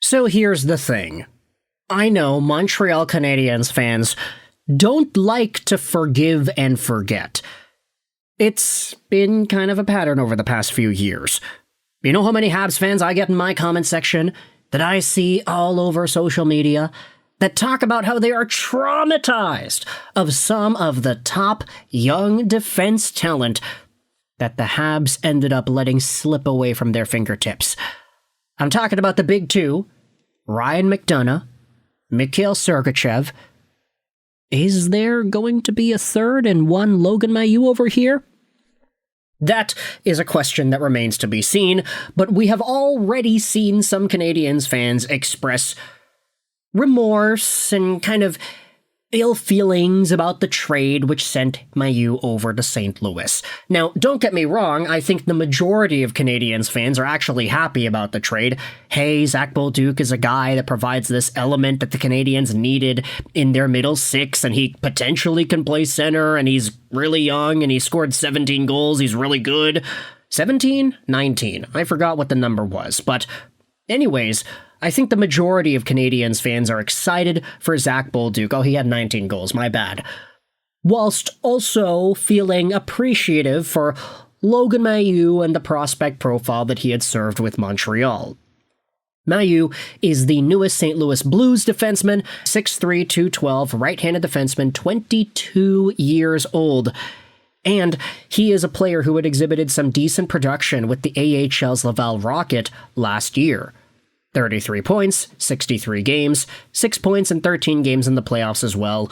So here's the thing. I know Montreal Canadiens fans don't like to forgive and forget. It's been kind of a pattern over the past few years. You know how many Habs fans I get in my comment section that I see all over social media that talk about how they are traumatized of some of the top young defense talent that the Habs ended up letting slip away from their fingertips. I'm talking about the big two, Ryan McDonagh, Mikhail Sergachev. Is there going to be a third and one Logan Mailloux over here? That is a question that remains to be seen, but we have already seen some Canadiens fans express remorse and kind of ill feelings about the trade which sent Mailloux over to St. Louis. Now, don't get me wrong, I think the majority of Canadiens fans are actually happy about the trade. Hey, Zach Bolduc is a guy that provides this element that the Canadiens needed in their middle six, and he potentially can play center, and he's really young, and he scored 17 goals, he's really good. 17? 19. I forgot what the number was, but anyways, I think the majority of Canadiens fans are excited for Zach Bolduc. Oh, he had 19 goals, my bad. Whilst also feeling appreciative for Logan Mailloux and the prospect profile that he had served with Montreal. Mailloux is the newest St. Louis Blues defenseman, 6'3", 212, right-handed defenseman, 22 years old. And he is a player who had exhibited some decent production with the AHL's Laval Rocket last year. 33 points, 63 games, 6 points in 13 games in the playoffs as well.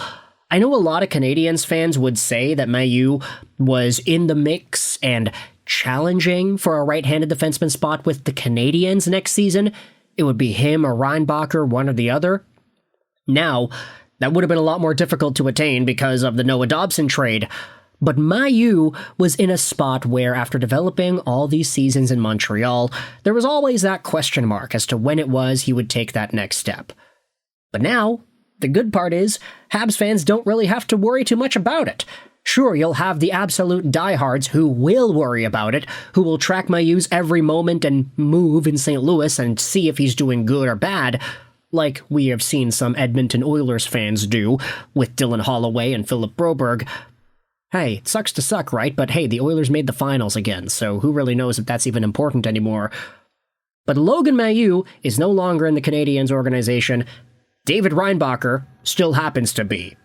I know a lot of Canadiens fans would say that Mailloux was in the mix and challenging for a right-handed defenseman spot with the Canadiens next season. It would be him or Reinbacher, one or the other. Now, that would have been a lot more difficult to attain because of the Noah Dobson trade. But Mailloux was in a spot where, after developing all these seasons in Montreal, there was always that question mark as to when it was he would take that next step. But now, the good part is, Habs fans don't really have to worry too much about it. Sure, you'll have the absolute diehards who will worry about it, who will track Mailloux's every moment and move in St. Louis and see if he's doing good or bad, like we have seen some Edmonton Oilers fans do with Dylan Holloway and Philip Broberg. Hey, it sucks to suck, right? But hey, the Oilers made the finals again, so who really knows if that's even important anymore. But Logan Mailloux is no longer in the Canadiens organization. David Reinbacher still happens to be.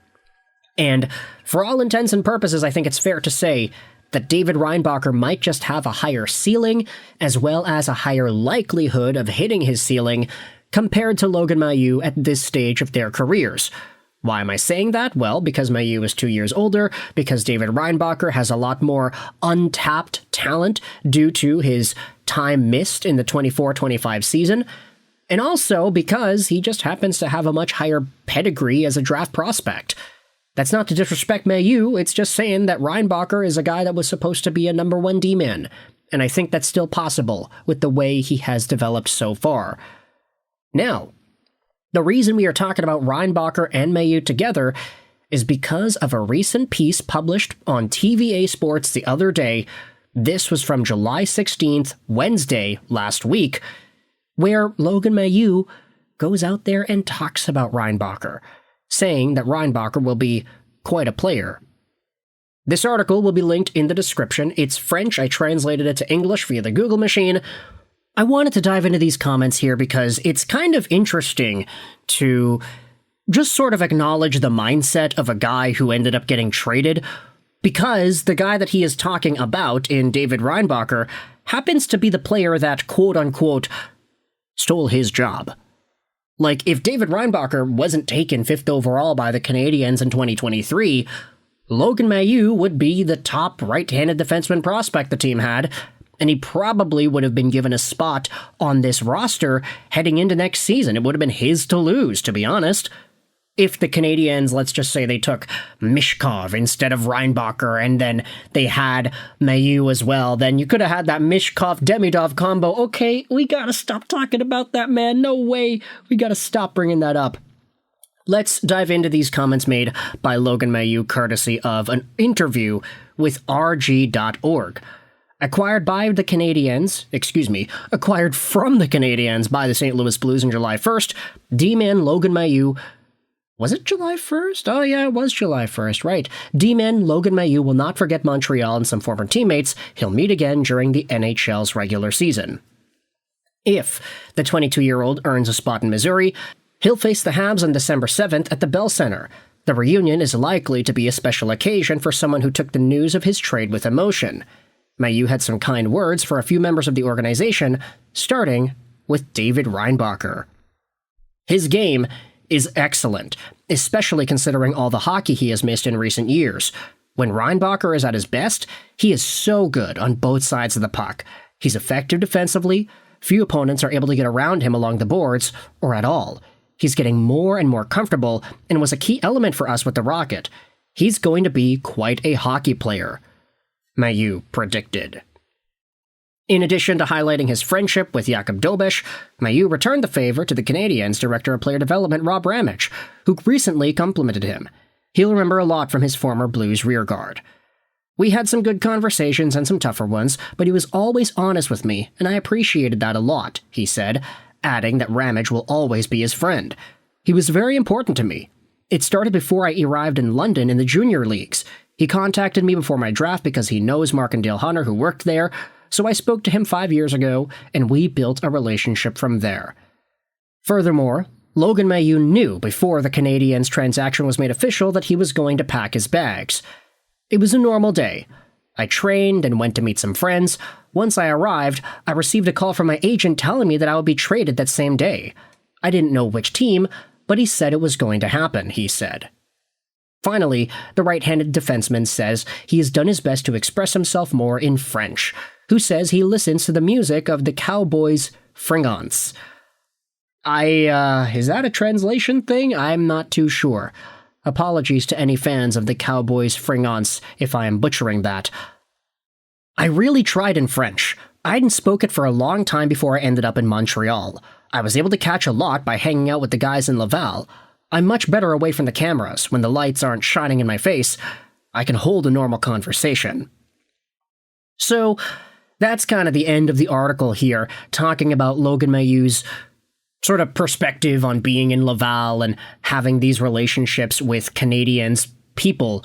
And for all intents and purposes, I think it's fair to say that David Reinbacher might just have a higher ceiling, as well as a higher likelihood of hitting his ceiling, compared to Logan Mailloux at this stage of their careers. Why am I saying that? Well, because Mailloux is 2 years older, because David Reinbacher has a lot more untapped talent due to his time missed in the 24-25 season, and also because he just happens to have a much higher pedigree as a draft prospect. That's not to disrespect Mailloux, it's just saying that Reinbacher is a guy that was supposed to be a number one D-man, and I think that's still possible with the way he has developed so far. Now, the reason we are talking about Reinbacher and Mailloux together is because of a recent piece published on TVA Sports the other day. This was from July 16th, Wednesday, last week, where Logan Mailloux goes out there and talks about Reinbacher, saying that Reinbacher will be quite a player. This article will be linked in the description. It's French, I translated it to English via the Google machine. I wanted to dive into these comments here because it's kind of interesting to just sort of acknowledge the mindset of a guy who ended up getting traded, because the guy that he is talking about in David Reinbacher happens to be the player that, quote-unquote, stole his job. Like, if David Reinbacher wasn't taken 5th overall by the Canadiens in 2023, Logan Mailloux would be the top right-handed defenseman prospect the team had, and he probably would have been given a spot on this roster heading into next season. It would have been his to lose, to be honest. If the Canadiens, let's just say they took Michkov instead of Reinbacher, and then they had Mailloux as well, then you could have had that Michkov-Demidov combo. Okay, we gotta stop talking about that, man. No way. We gotta stop bringing that up. Let's dive into these comments made by Logan Mailloux, courtesy of an interview with RG.org. Acquired from the Canadiens by the St. Louis Blues on July 1st, D-man Logan Mailloux. Was it July 1st? Oh yeah, it was July 1st, right. D-man Logan Mailloux will not forget Montreal and some former teammates he'll meet again during the NHL's regular season. If the 22-year-old earns a spot in Missouri, he'll face the Habs on December 7th at the Bell Center. The reunion is likely to be a special occasion for someone who took the news of his trade with emotion. Mailloux had some kind words for a few members of the organization, starting with David Reinbacher. His game is excellent, especially considering all the hockey he has missed in recent years. When Reinbacher is at his best, he is so good on both sides of the puck. He's effective defensively. Few opponents are able to get around him along the boards, or at all. He's getting more and more comfortable and was a key element for us with the Rocket. He's going to be quite a hockey player, Mailloux predicted. In addition to highlighting his friendship with Jakub Dobeš, Mailloux returned the favor to the Canadiens' Director of Player Development Rob Ramich, who recently complimented him. He'll remember a lot from his former Blues rearguard. We had some good conversations and some tougher ones, but he was always honest with me, and I appreciated that a lot, he said, adding that Ramich will always be his friend. He was very important to me. It started before I arrived in London in the junior leagues. He contacted me before my draft because he knows Mark and Dale Hunter, who worked there, so I spoke to him 5 years ago, and we built a relationship from there. Furthermore, Logan Mailloux knew before the Canadiens' transaction was made official that he was going to pack his bags. It was a normal day. I trained and went to meet some friends. Once I arrived, I received a call from my agent telling me that I would be traded that same day. I didn't know which team, but he said it was going to happen, he said. Finally, the right-handed defenseman says he has done his best to express himself more in French, who says he listens to the music of the Cowboys' Fringants. Is that a translation thing? I'm not too sure. Apologies to any fans of the Cowboys' Fringants if I am butchering that. I really tried in French. I hadn't spoke it for a long time before I ended up in Montreal. I was able to catch a lot by hanging out with the guys in Laval. I'm much better away from the cameras. When the lights aren't shining in my face, I can hold a normal conversation. So, that's kind of the end of the article here, talking about Logan Mailloux's sort of perspective on being in Laval and having these relationships with Canadiens people.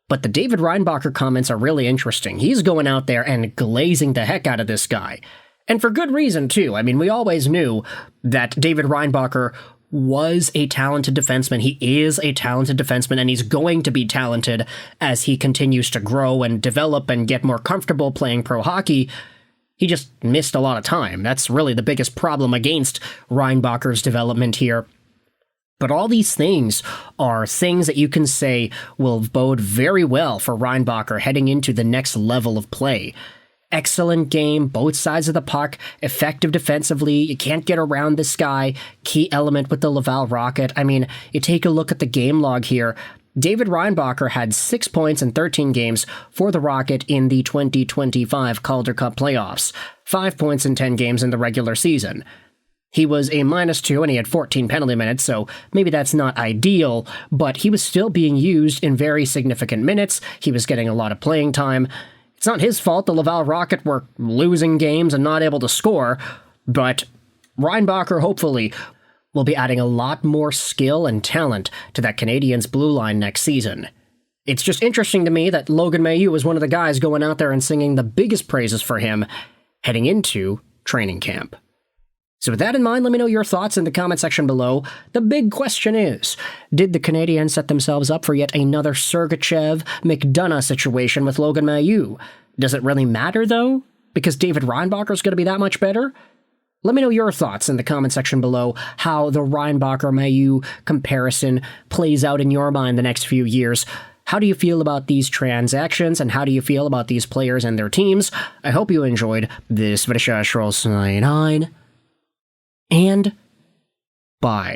But the David Reinbacher comments are really interesting. He's going out there and glazing the heck out of this guy. And for good reason, too. I mean, we always knew that David Reinbacher was a talented defenseman. He is a talented defenseman, and he's going to be talented as he continues to grow and develop and get more comfortable playing pro hockey. He just missed a lot of time. That's really the biggest problem against Reinbacher's development here. But all these things are things that you can say will bode very well for Reinbacher heading into the next level of play. Excellent game, both sides of the puck, effective defensively, you can't get around this guy, key element with the Laval Rocket. I mean, you take a look at the game log here. David Reinbacher had 6 points in 13 games for the Rocket in the 2025 Calder Cup Playoffs, 5 points in 10 games in the regular season. He was a -2 and he had 14 penalty minutes, so maybe that's not ideal, but he was still being used in very significant minutes. He was getting a lot of playing time. It's not his fault the Laval Rocket were losing games and not able to score, but Reinbacher hopefully will be adding a lot more skill and talent to that Canadiens blue line next season. It's just interesting to me that Logan Mailloux was one of the guys going out there and singing the biggest praises for him heading into training camp. So with that in mind, let me know your thoughts in the comment section below. The big question is, did the Canadiens set themselves up for yet another Sergachev-McDonough situation with Logan Mailloux? Does it really matter, though? Because David Reinbacher's going to be that much better? Let me know your thoughts in the comment section below, how the Reinbacher-Mailloux comparison plays out in your mind the next few years. How do you feel about these transactions, and how do you feel about these players and their teams? I hope you enjoyed this video. And bye.